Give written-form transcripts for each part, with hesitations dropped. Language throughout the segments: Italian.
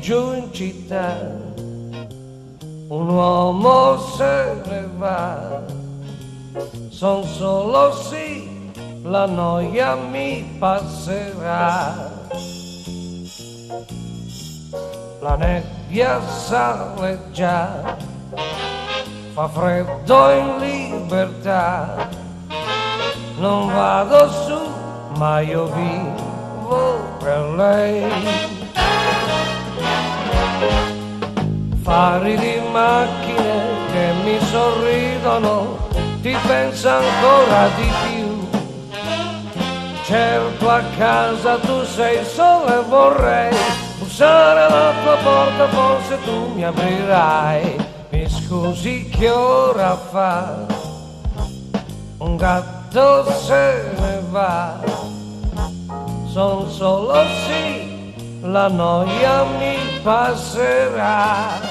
giù in città un uomo se ne va, son solo sì, la noia mi passerà. La nebbia sale già, fa freddo in libertà, non vado su, ma io vivo per lei. Fari di macchine che mi sorridono, ti pensa ancora di più. Certo a casa tu sei sola e vorrei bussare alla tua porta, forse tu mi aprirai. Mi scusi che ora fa, un gatto se ne va, son solo sì, la noia mi passerà.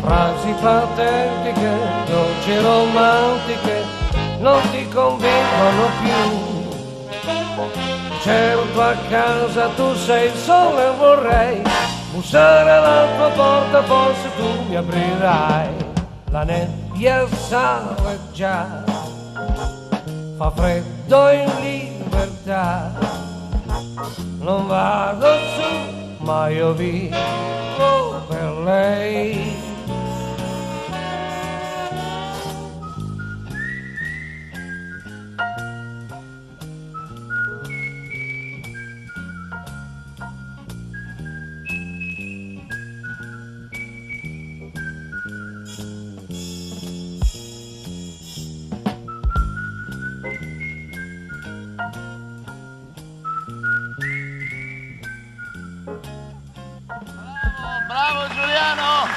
Frasi patetiche, dolci romantiche, non ti convincono più. Certo a casa tu sei sola e vorrei bussare alla tua porta, forse tu mi aprirai. La nebbia sale già, fa freddo in libertà, non vado su, ma io vivo per lei. Bravo Giuliano!